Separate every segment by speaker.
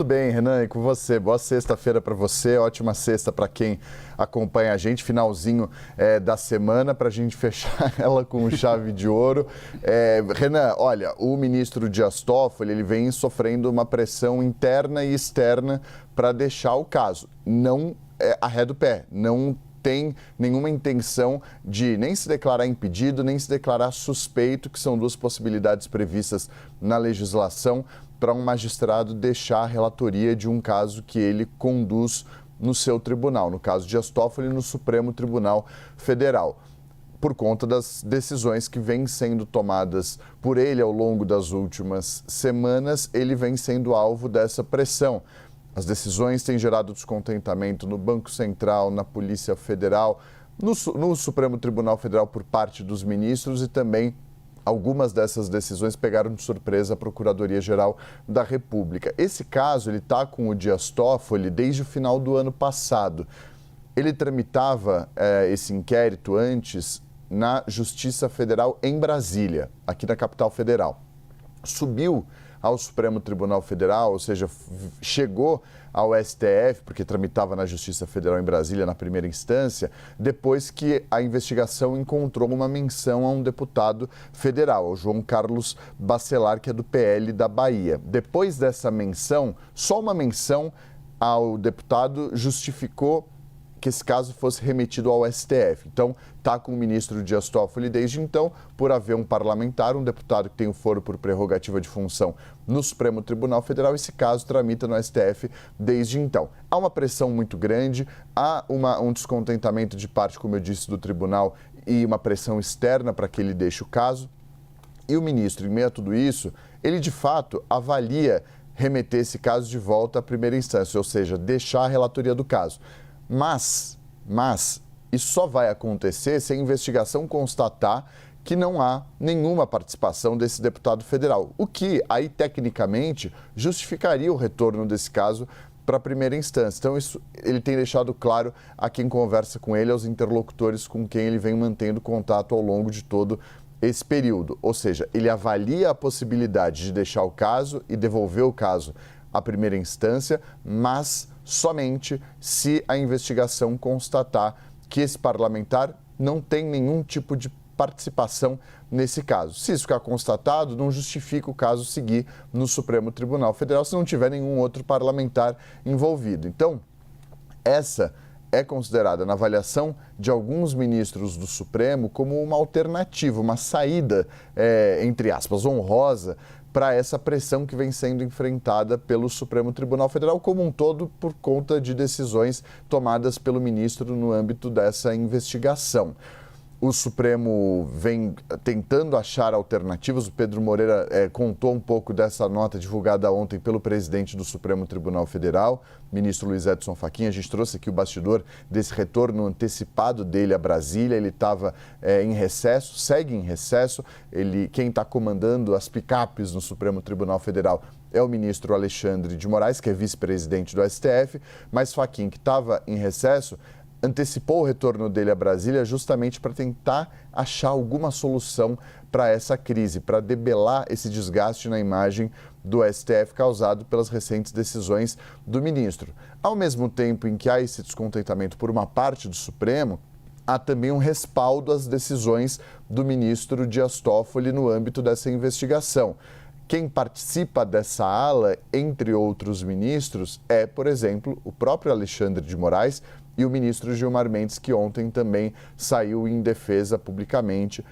Speaker 1: Tudo bem, Renan, e com você? Boa sexta-feira para você, ótima sexta para quem acompanha a gente, finalzinho da semana, para a gente fechar ela com chave de ouro. Renan, olha, o ministro Dias Toffoli, ele vem sofrendo uma pressão interna e externa para deixar o caso. Não arreda o pé, não tem nenhuma intenção de nem se declarar impedido, nem se declarar suspeito, que são duas possibilidades previstas na legislação, para um magistrado deixar a relatoria de um caso que ele conduz no seu tribunal, no caso de Dias Toffoli, no Supremo Tribunal Federal, por conta das decisões que vêm sendo tomadas por ele ao longo das últimas semanas. Ele vem sendo alvo dessa pressão. As decisões têm gerado descontentamento no Banco Central, na Polícia Federal, no Supremo Tribunal Federal por parte dos ministros, e também algumas dessas decisões pegaram de surpresa a Procuradoria-Geral da República. Esse caso, ele está com o Dias Toffoli desde o final do ano passado. Ele tramitava esse inquérito antes na Justiça Federal em Brasília, aqui na capital federal. Subiu ao Supremo Tribunal Federal, ou seja, chegou ao STF, porque tramitava na Justiça Federal em Brasília na primeira instância, depois que a investigação encontrou uma menção a um deputado federal, o João Carlos Bacelar, que é do PL da Bahia. Depois dessa menção, só uma menção ao deputado justificou que esse caso fosse remetido ao STF. Então, está com o ministro Dias Toffoli desde então, por haver um parlamentar, um deputado que tem o foro por prerrogativa de função no Supremo Tribunal Federal. Esse caso tramita no STF desde então. Há uma pressão muito grande, há um descontentamento de parte, como eu disse, do tribunal, e uma pressão externa para que ele deixe o caso. E o ministro, em meio a tudo isso, ele de fato avalia remeter esse caso de volta à primeira instância, ou seja, deixar a relatoria do caso. Mas isso só vai acontecer se a investigação constatar que não há nenhuma participação desse deputado federal, o que aí tecnicamente justificaria o retorno desse caso para a primeira instância. Então isso ele tem deixado claro a quem conversa com ele, aos interlocutores com quem ele vem mantendo contato ao longo de todo esse período. Ou seja, ele avalia a possibilidade de deixar o caso e devolver o caso à primeira instância, mas somente se a investigação constatar que esse parlamentar não tem nenhum tipo de participação nesse caso. Se isso ficar constatado, não justifica o caso seguir no Supremo Tribunal Federal se não tiver nenhum outro parlamentar envolvido. Então, essa é considerada, na avaliação de alguns ministros do Supremo, como uma alternativa, uma saída, entre aspas, honrosa, para essa pressão que vem sendo enfrentada pelo Supremo Tribunal Federal como um todo, por conta de decisões tomadas pelo ministro no âmbito dessa investigação. O Supremo vem tentando achar alternativas. O Pedro Moreira contou um pouco dessa nota divulgada ontem pelo presidente do Supremo Tribunal Federal, ministro Luiz Edson Fachin. A gente trouxe aqui o bastidor desse retorno antecipado dele a Brasília. Ele estava em recesso, segue em recesso. Quem está comandando as picapes no Supremo Tribunal Federal é o ministro Alexandre de Moraes, que é vice-presidente do STF, mas Fachin, que estava em recesso, antecipou o retorno dele a Brasília justamente para tentar achar alguma solução para essa crise, para debelar esse desgaste na imagem do STF causado pelas recentes decisões do ministro. Ao mesmo tempo em que há esse descontentamento por uma parte do Supremo, há também um respaldo às decisões do ministro Dias Toffoli no âmbito dessa investigação. Quem participa dessa ala, entre outros ministros, é, por exemplo, o próprio Alexandre de Moraes e o ministro Gilmar Mendes, que ontem também saiu em defesa publicamente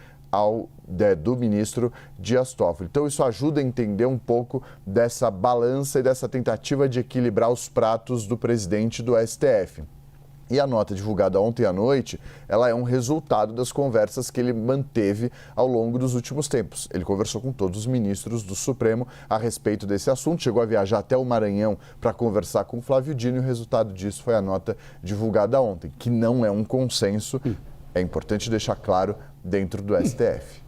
Speaker 1: do ministro Dias Toffoli. Então isso ajuda a entender um pouco dessa balança e dessa tentativa de equilibrar os pratos do presidente do STF. E a nota divulgada ontem à noite, ela é um resultado das conversas que ele manteve ao longo dos últimos tempos. Ele conversou com todos os ministros do Supremo a respeito desse assunto, chegou a viajar até o Maranhão para conversar com o Flávio Dino, e o resultado disso foi a nota divulgada ontem, que não é um consenso, é importante deixar claro, dentro do STF.